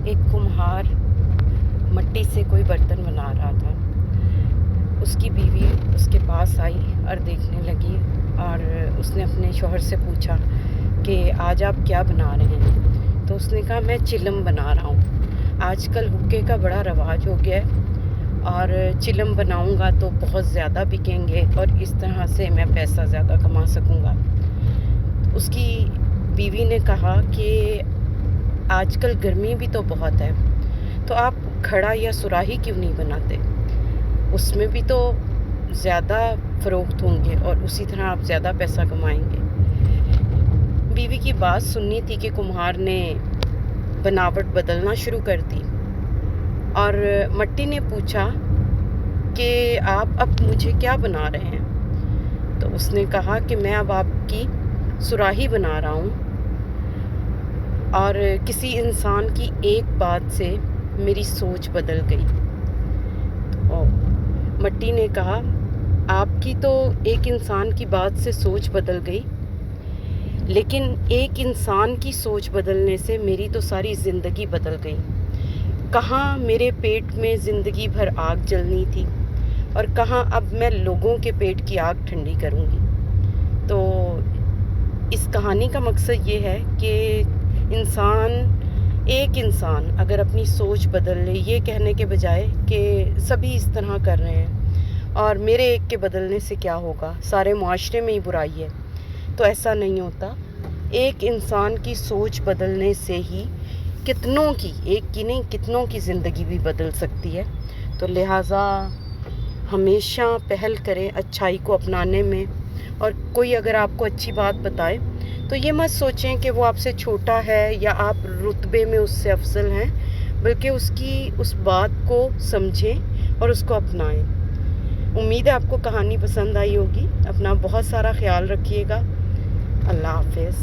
ایک کمہار مٹی سے کوئی برتن بنا رہا تھا. اس کی بیوی اس کے پاس آئی اور دیکھنے لگی، اور اس نے اپنے شوہر سے پوچھا کہ آج آپ کیا بنا رہے ہیں؟ تو اس نے کہا میں چلم بنا رہا ہوں. آج کل حکے کا بڑا رواج ہو گیا ہے، اور چلم بناؤں گا تو بہت زیادہ بکیں گے اور اس طرح سے میں پیسہ زیادہ کما سکوں گا. اس کی بیوی نے کہا کہ آج کل گرمی بھی تو بہت ہے، تو آپ کھڑا یا سراہی کیوں نہیں بناتے؟ اس میں بھی تو زیادہ فروخت ہوں گے اور اسی طرح آپ زیادہ پیسہ کمائیں گے. بیوی کی بات سننی تھی کہ کمہار نے بناوٹ بدلنا شروع کر دی، اور مٹی نے پوچھا کہ آپ اب مجھے کیا بنا رہے ہیں؟ تو اس نے کہا کہ میں اب آپ کی سراہی بنا رہا ہوں. اور کسی انسان کی ایک بات سے میری سوچ بدل گئی. اور مٹی نے کہا آپ کی تو ایک انسان کی بات سے سوچ بدل گئی، لیکن ایک انسان کی سوچ بدلنے سے میری تو ساری زندگی بدل گئی. کہاں میرے پیٹ میں زندگی بھر آگ جلنی تھی، اور کہاں اب میں لوگوں کے پیٹ کی آگ ٹھنڈی کروں گی. تو اس کہانی کا مقصد یہ ہے کہ ایک انسان اگر اپنی سوچ بدل لے، یہ کہنے کے بجائے کہ سبھی اس طرح کر رہے ہیں اور میرے ایک کے بدلنے سے کیا ہوگا، سارے معاشرے میں ہی برائی ہے، تو ایسا نہیں ہوتا. ایک انسان کی سوچ بدلنے سے ہی کتنوں کی، ایک کی نہیں کتنوں کی زندگی بھی بدل سکتی ہے. تو لہٰذا ہمیشہ پہل کریں اچھائی کو اپنانے میں، اور کوئی اگر آپ کو اچھی بات بتائے تو یہ مت سوچیں کہ وہ آپ سے چھوٹا ہے یا آپ رتبے میں اس سے افضل ہیں، بلکہ اس بات کو سمجھیں اور اس کو اپنائیں. امید ہے آپ کو کہانی پسند آئی ہوگی. اپنا بہت سارا خیال رکھیے گا. اللہ حافظ.